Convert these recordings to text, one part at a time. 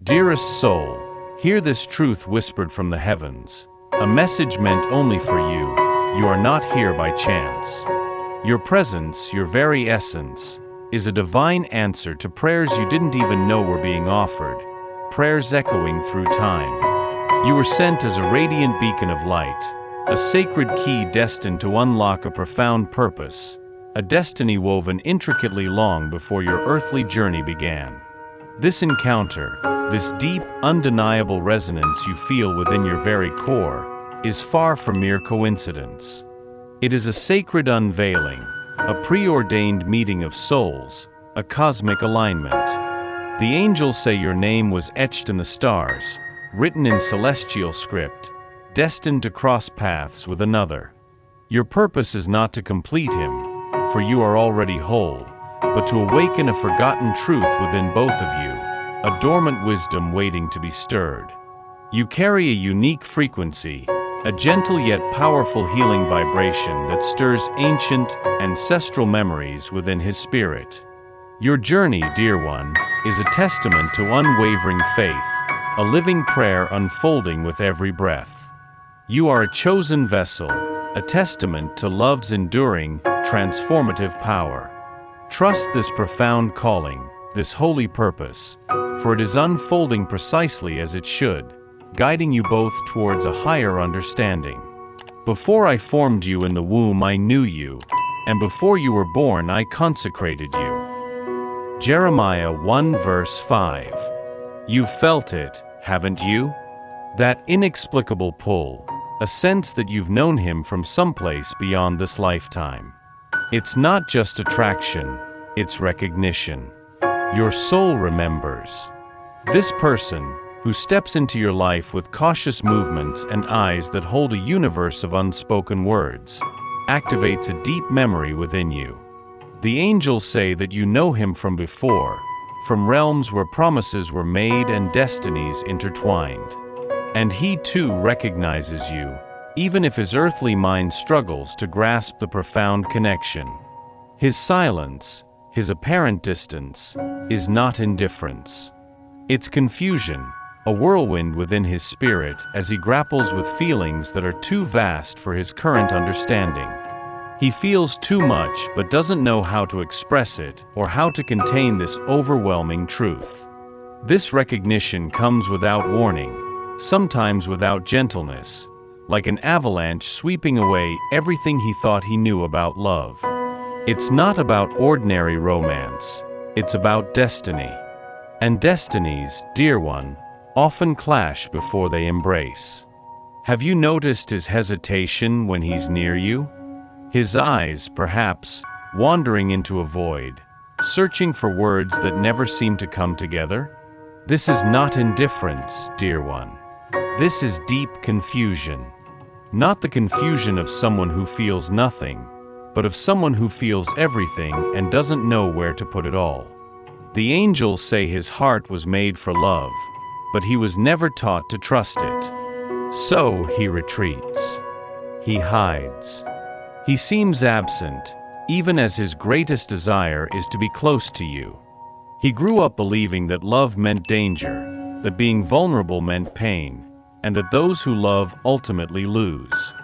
Dearest soul, hear this truth whispered from the heavens, a message meant only for you. You are not here by chance. Your presence, your very essence, is a divine answer to prayers you didn't even know were being offered, prayers echoing through time. You were sent as a radiant beacon of light, a sacred key destined to unlock a profound purpose, a destiny woven intricately long before your earthly journey began. This encounter, this deep, undeniable resonance you feel within your very core, is far from mere coincidence. It is a sacred unveiling, a preordained meeting of souls, a cosmic alignment. The angels say your name was etched in the stars, written in celestial script, destined to cross paths with another. Your purpose is not to complete him, for you are already whole, but to awaken a forgotten truth within both of you, a dormant wisdom waiting to be stirred. You carry a unique frequency, a gentle yet powerful healing vibration that stirs ancient, ancestral memories within his spirit. Your journey, dear one, is a testament to unwavering faith, a living prayer unfolding with every breath. You are a chosen vessel, a testament to love's enduring, transformative power. Trust this profound calling, this holy purpose, for it is unfolding precisely as it should, guiding you both towards a higher understanding. Before I formed you in the womb I knew you, and before you were born I consecrated you. Jeremiah 1 verse 5. You've felt it, haven't you? That inexplicable pull, a sense that you've known him from someplace beyond this lifetime. It's not just attraction, it's recognition. Your soul remembers. This person, who steps into your life with cautious movements and eyes that hold a universe of unspoken words, activates a deep memory within you. The angels say that you know him from before, from realms where promises were made and destinies intertwined. And he too recognizes you, even if his earthly mind struggles to grasp the profound connection. His silence, his apparent distance, is not indifference. It's confusion, a whirlwind within his spirit as he grapples with feelings that are too vast for his current understanding. He feels too much but doesn't know how to express it or how to contain this overwhelming truth. This recognition comes without warning, sometimes without gentleness, like an avalanche sweeping away everything he thought he knew about love. It's not about ordinary romance, it's about destiny. And destinies, dear one, often clash before they embrace. Have you noticed his hesitation when he's near you? His eyes, perhaps, wandering into a void, searching for words that never seem to come together? This is not indifference, dear one. This is deep confusion. Not the confusion of someone who feels nothing, but of someone who feels everything and doesn't know where to put it all. The angels say his heart was made for love, but he was never taught to trust it. So he retreats. He hides. He seems absent, even as his greatest desire is to be close to you. He grew up believing that love meant danger, that being vulnerable meant pain, and that those who love ultimately lose.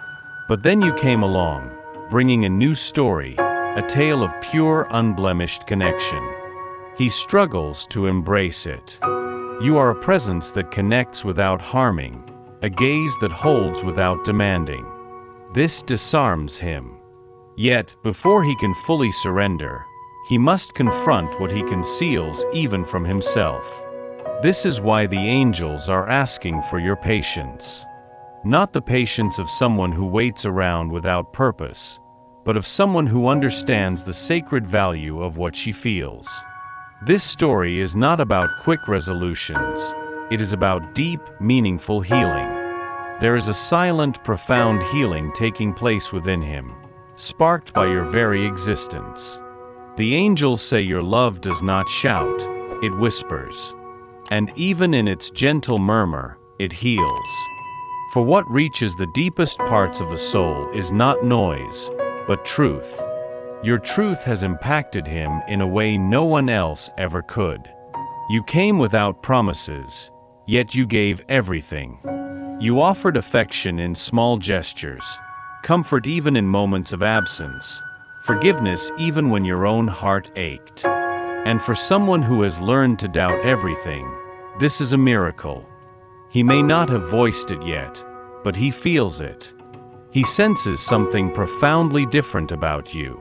But then you came along, bringing a new story, a tale of pure, unblemished connection. He struggles to embrace it. You are a presence that connects without harming, a gaze that holds without demanding. This disarms him. Yet, before he can fully surrender, he must confront what he conceals even from himself. This is why the angels are asking for your patience. Not the patience of someone who waits around without purpose, but of someone who understands the sacred value of what she feels. This story is not about quick resolutions. It is about deep, meaningful healing. There is a silent, profound healing taking place within him, sparked by your very existence. The angels say your love does not shout, it whispers. And even in its gentle murmur, it heals. For what reaches the deepest parts of the soul is not noise, but truth. Your truth has impacted him in a way no one else ever could. You came without promises, yet you gave everything. You offered affection in small gestures, comfort even in moments of absence, forgiveness even when your own heart ached. And for someone who has learned to doubt everything, this is a miracle. He may not have voiced it yet, but he feels it. He senses something profoundly different about you.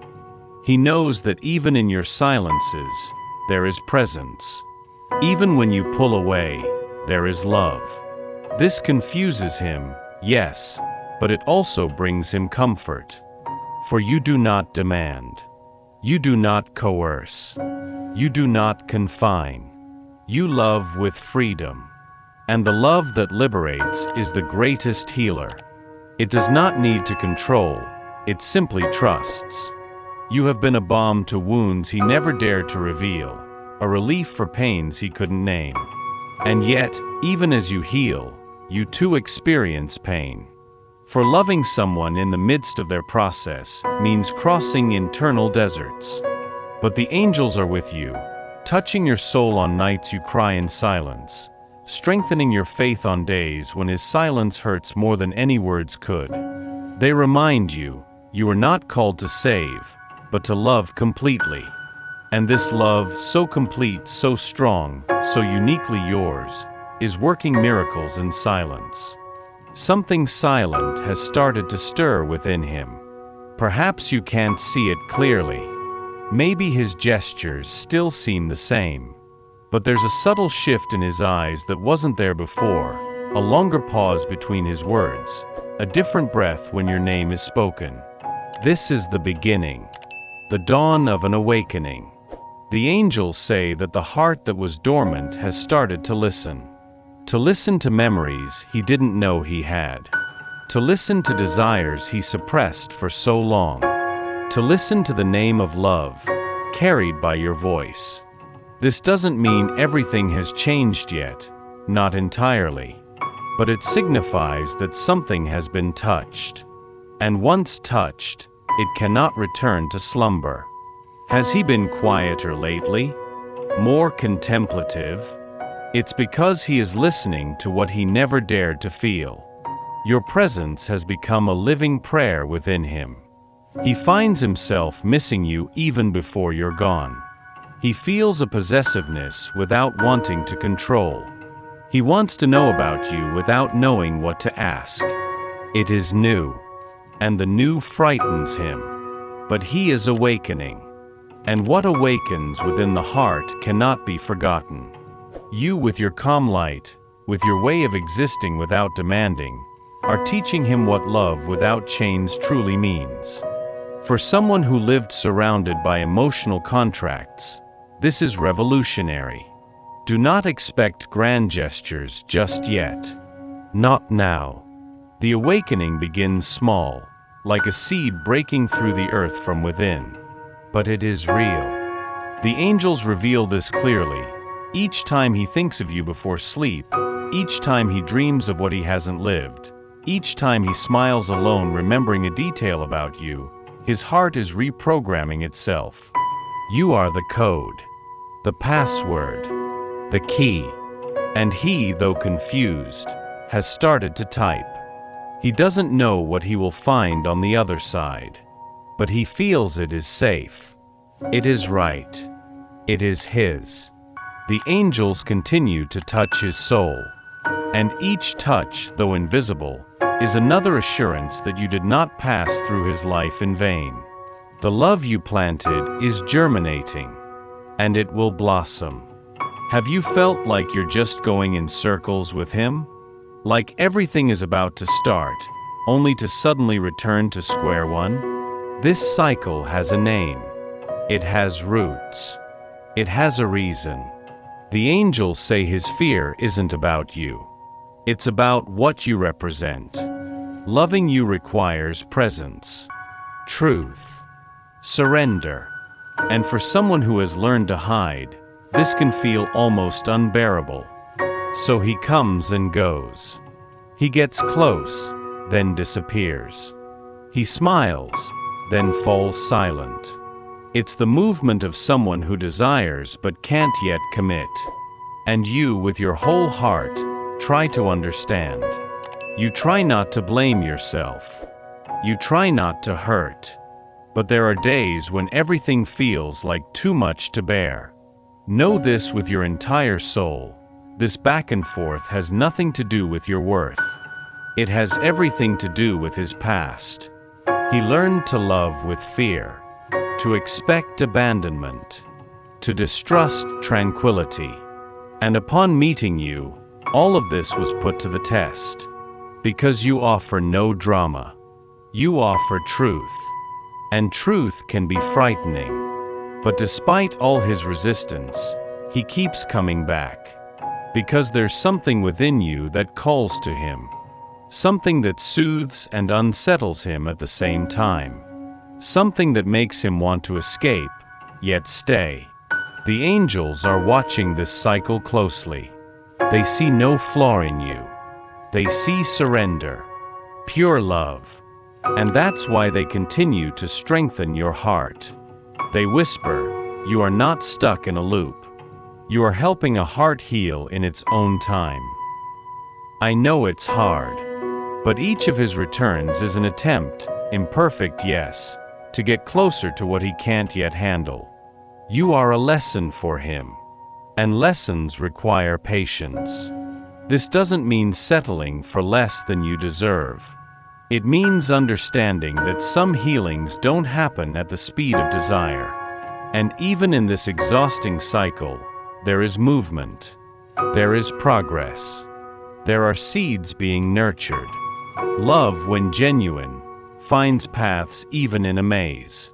He knows that even in your silences, there is presence. Even when you pull away, there is love. This confuses him, yes, but it also brings him comfort. For you do not demand. You do not coerce. You do not confine. You love with freedom. And the love that liberates is the greatest healer. It does not need to control, it simply trusts. You have been a balm to wounds he never dared to reveal, a relief for pains he couldn't name. And yet, even as you heal, you too experience pain. For loving someone in the midst of their process means crossing internal deserts. But the angels are with you, touching your soul on nights you cry in silence, strengthening your faith on days when his silence hurts more than any words could. They remind you, you are not called to save, but to love completely. And this love, so complete, so strong, so uniquely yours, is working miracles in silence. Something silent has started to stir within him. Perhaps you can't see it clearly. Maybe his gestures still seem the same. But there's a subtle shift in his eyes that wasn't there before, a longer pause between his words, a different breath when your name is spoken. This is the beginning, the dawn of an awakening. The angels say that the heart that was dormant has started to listen to memories he didn't know he had, to listen to desires he suppressed for so long, to listen to the name of love, carried by your voice. This doesn't mean everything has changed yet, not entirely, but it signifies that something has been touched. And once touched, it cannot return to slumber. Has he been quieter lately? More contemplative? It's because he is listening to what he never dared to feel. Your presence has become a living prayer within him. He finds himself missing you even before you're gone. He feels a possessiveness without wanting to control. He wants to know about you without knowing what to ask. It is new, and the new frightens him. But he is awakening. And what awakens within the heart cannot be forgotten. You, with your calm light, with your way of existing without demanding, are teaching him what love without chains truly means. For someone who lived surrounded by emotional contracts, this is revolutionary. Do not expect grand gestures just yet. Not now. The awakening begins small, like a seed breaking through the earth from within. But it is real. The angels reveal this clearly. Each time he thinks of you before sleep, each time he dreams of what he hasn't lived, each time he smiles alone remembering a detail about you, his heart is reprogramming itself. You are the code, the password, the key. And he, though confused, has started to type. He doesn't know what he will find on the other side, but he feels it is safe. It is right. It is his. The angels continue to touch his soul. And each touch, though invisible, is another assurance that you did not pass through his life in vain. The love you planted is germinating, and it will blossom. Have you felt like you're just going in circles with him? Like everything is about to start, only to suddenly return to square one? This cycle has a name. It has roots. It has a reason. The angels say his fear isn't about you. It's about what you represent. Loving you requires presence, truth, surrender. And for someone who has learned to hide, this can feel almost unbearable. So he comes and goes. He gets close, then disappears. He smiles, then falls silent. It's the movement of someone who desires but can't yet commit. And you, with your whole heart, try to understand. You try not to blame yourself. You try not to hurt. But there are days when everything feels like too much to bear. Know this with your entire soul. This back and forth has nothing to do with your worth. It has everything to do with his past. He learned to love with fear, to expect abandonment, to distrust tranquility. And upon meeting you, all of this was put to the test. Because you offer no drama. You offer truth. And truth can be frightening. But despite all his resistance, he keeps coming back. Because there's something within you that calls to him. Something that soothes and unsettles him at the same time. Something that makes him want to escape, yet stay. The angels are watching this cycle closely. They see no flaw in you. They see surrender, pure love. And that's why they continue to strengthen your heart. They whisper, you are not stuck in a loop. You are helping a heart heal in its own time. I know it's hard. But each of his returns is an attempt, imperfect yes, to get closer to what he can't yet handle. You are a lesson for him. And lessons require patience. This doesn't mean settling for less than you deserve. It means understanding that some healings don't happen at the speed of desire. And even in this exhausting cycle, there is movement. There is progress. There are seeds being nurtured. Love, when genuine, finds paths even in a maze.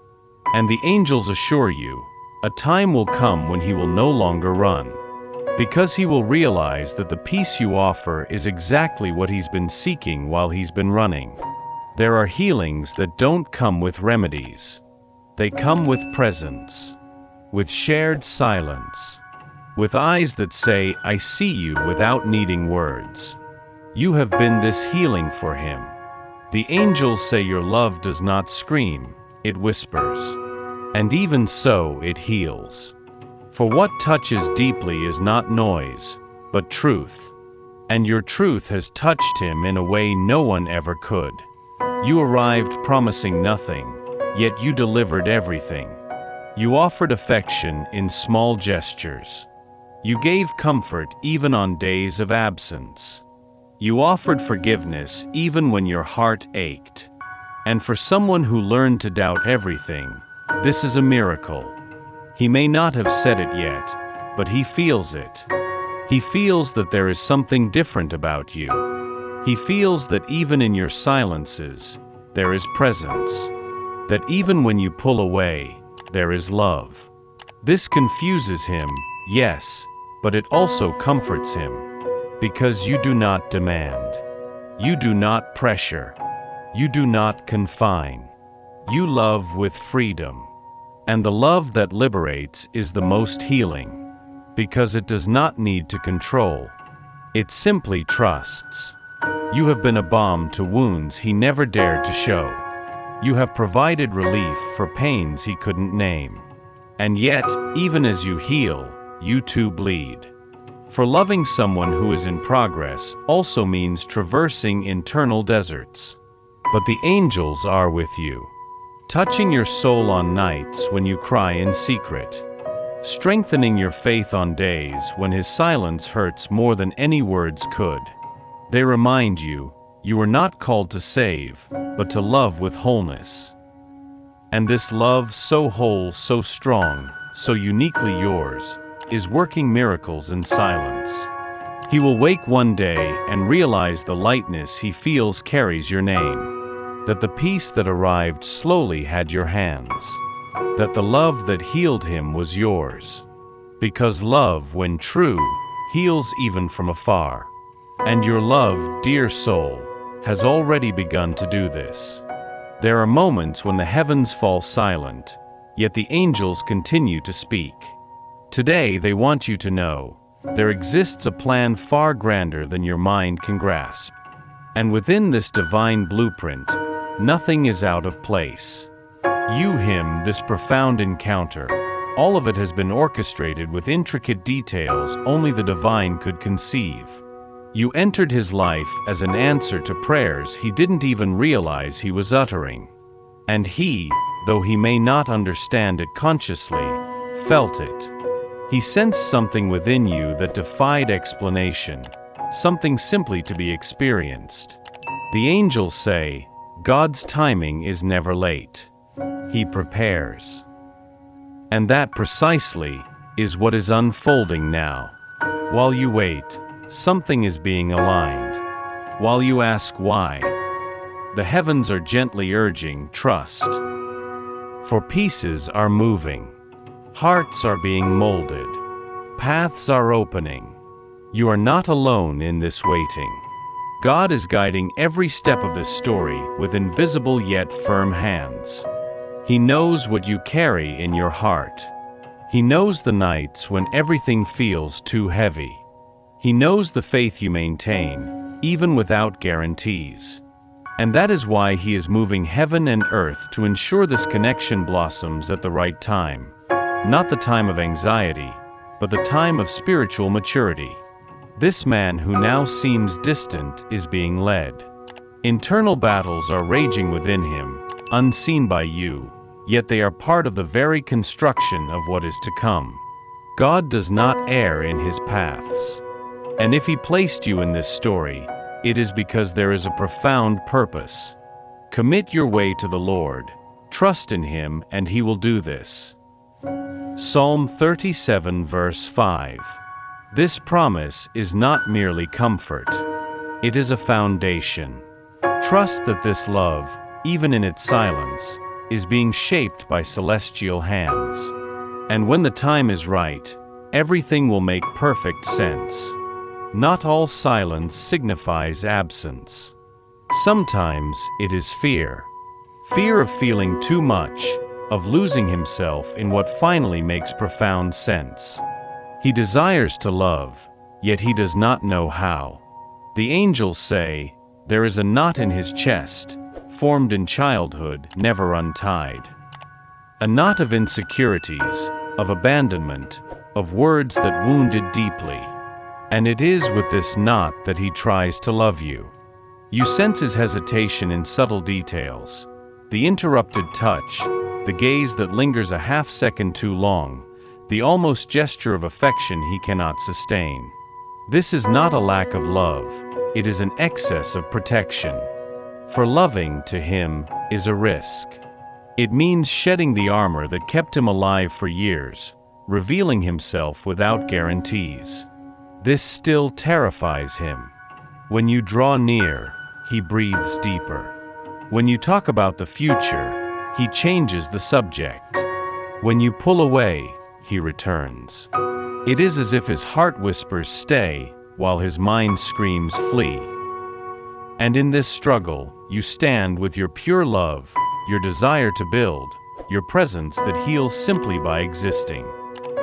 And the angels assure you, a time will come when he will no longer run. Because he will realize that the peace you offer is exactly what he's been seeking while he's been running. There are healings that don't come with remedies. They come with presence, with shared silence, with eyes that say, I see you without needing words. You have been this healing for him. The angels say your love does not scream, it whispers. And even so, it heals. For what touches deeply is not noise, but truth. And your truth has touched him in a way no one ever could. You arrived promising nothing, yet you delivered everything. You offered affection in small gestures. You gave comfort even on days of absence. You offered forgiveness even when your heart ached. And for someone who learned to doubt everything, this is a miracle. He may not have said it yet, but he feels it. He feels that there is something different about you. He feels that even in your silences, there is presence. That even when you pull away, there is love. This confuses him, yes, but it also comforts him. Because you do not demand. You do not pressure. You do not confine. You love with freedom. And the love that liberates is the most healing. Because it does not need to control. It simply trusts. You have been a balm to wounds he never dared to show. You have provided relief for pains he couldn't name. And yet, even as you heal, you too bleed. For loving someone who is in progress also means traversing internal deserts. But the angels are with you, touching your soul on nights when you cry in secret, strengthening your faith on days when his silence hurts more than any words could. They remind you, you were not called to save, but to love with wholeness. And this love, so whole, so strong, so uniquely yours, is working miracles in silence. He will wake one day and realize the lightness he feels carries your name. That the peace that arrived slowly had your hands. That the love that healed him was yours. Because love, when true, heals even from afar. And your love, dear soul, has already begun to do this. There are moments when the heavens fall silent, yet the angels continue to speak. Today they want you to know, there exists a plan far grander than your mind can grasp. And within this divine blueprint, nothing is out of place. You, him, this profound encounter, All of it has been orchestrated with intricate details only the divine could conceive. You entered his life as an answer to prayers he didn't even realize he was uttering. And he, though he may not understand it consciously, felt it. He sensed something within you that defied explanation, something simply to be experienced. The angels say, God's timing is never late. He prepares. And that precisely is what is unfolding now. While you wait, something is being aligned. While you ask why, the heavens are gently urging trust. For pieces are moving. Hearts are being molded. Paths are opening. You are not alone in this waiting. God is guiding every step of this story with invisible yet firm hands. He knows what you carry in your heart. He knows the nights when everything feels too heavy. He knows the faith you maintain, even without guarantees. And that is why he is moving heaven and earth to ensure this connection blossoms at the right time. Not the time of anxiety, but the time of spiritual maturity. This man who now seems distant is being led. Internal battles are raging within him, unseen by you, yet they are part of the very construction of what is to come. God does not err in his paths. And if he placed you in this story, it is because there is a profound purpose. Commit your way to the Lord, trust in him, and he will do this. Psalm 37 verse 5. This promise is not merely comfort. It is a foundation. Trust that this love, even in its silence, is being shaped by celestial hands. And when the time is right, everything will make perfect sense. Not all silence signifies absence. Sometimes it is fear. Fear of feeling too much, of losing himself in what finally makes profound sense. He desires to love, yet he does not know how. The angels say, there is a knot in his chest, formed in childhood, never untied. A knot of insecurities, of abandonment, of words that wounded deeply. And it is with this knot that he tries to love you. You sense his hesitation in subtle details, the interrupted touch, the gaze that lingers a half second too long, the almost gesture of affection he cannot sustain. This is not a lack of love, it is an excess of protection. For loving to him is a risk. It means shedding the armor that kept him alive for years, revealing himself without guarantees. This still terrifies him. When you draw near, he breathes deeper. When you talk about the future, he changes the subject. When you pull away, he returns. It is as if his heart whispers stay, while his mind screams flee. And in this struggle, you stand with your pure love, your desire to build, your presence that heals simply by existing.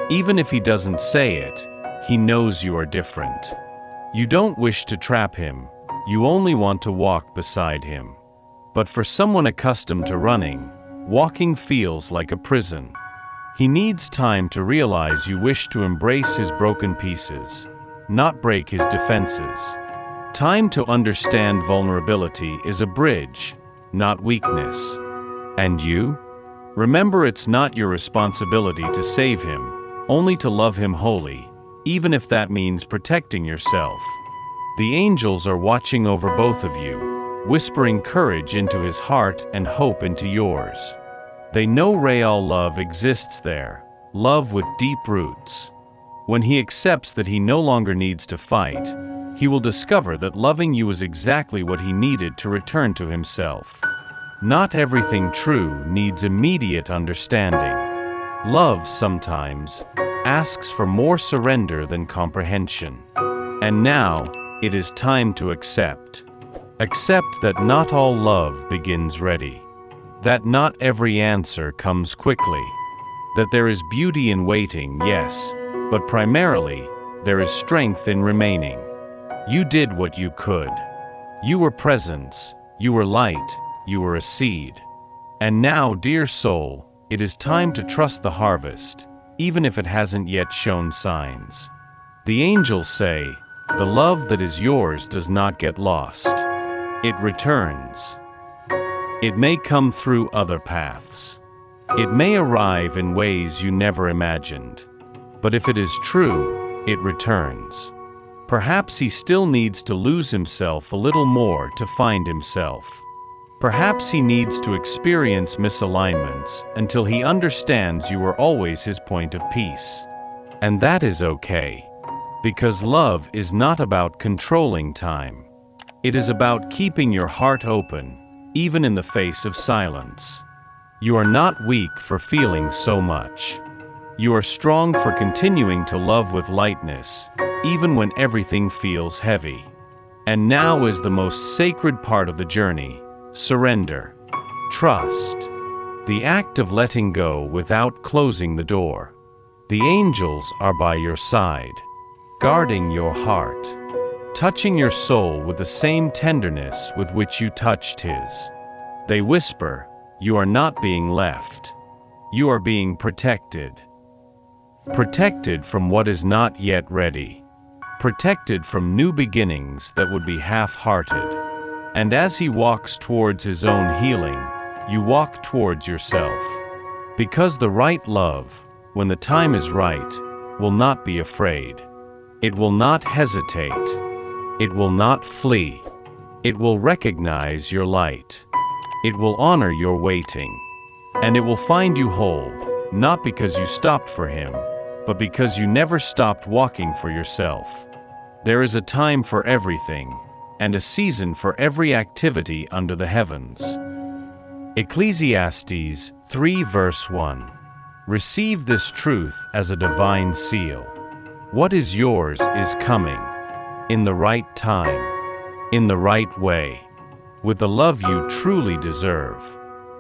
Even if he doesn't say it, he knows you are different. You don't wish to trap him, you only want to walk beside him. But for someone accustomed to running, walking feels like a prison. He needs time to realize you wish to embrace his broken pieces, not break his defenses. Time to understand vulnerability is a bridge, not weakness. And you? Remember, it's not your responsibility to save him, only to love him wholly, even if that means protecting yourself. The angels are watching over both of you, whispering courage into his heart and hope into yours. They know real love exists there, love with deep roots. When he accepts that he no longer needs to fight, he will discover that loving you is exactly what he needed to return to himself. Not everything true needs immediate understanding. Love sometimes asks for more surrender than comprehension. And now, it is time to accept. Accept that not all love begins ready. That not every answer comes quickly. That there is beauty in waiting, yes, but primarily, there is strength in remaining. You did what you could. You were presence, you were light, you were a seed. And now, dear soul, it is time to trust the harvest. even if it hasn't yet shown signs. The angels say, the love that is yours does not get lost. It returns. It may come through other paths. It may arrive in ways you never imagined. But if it is true, it returns. Perhaps he still needs to lose himself a little more to find himself. Perhaps he needs to experience misalignments until he understands you are always his point of peace. And that is okay. Because love is not about controlling time. It is about keeping your heart open, even in the face of silence. You are not weak for feeling so much. You are strong for continuing to love with lightness, even when everything feels heavy. And now is the most sacred part of the journey: surrender. Trust. The act of letting go without closing the door. The angels are by your side, guarding your heart, touching your soul with the same tenderness with which you touched his. They whisper, you are not being left. You are being protected. Protected from what is not yet ready. Protected from new beginnings that would be half-hearted. And as he walks towards his own healing, you walk towards yourself. Because the right love, when the time is right, will not be afraid. It will not hesitate. It will not flee. It will recognize your light. It will honor your waiting. And it will find you whole, not because you stopped for him, but because you never stopped walking for yourself. There is a time for everything, and a season for every activity under the heavens. Ecclesiastes 3 verse 1. Receive this truth as a divine seal. What is yours is coming. In the right time. In the right way. With the love you truly deserve.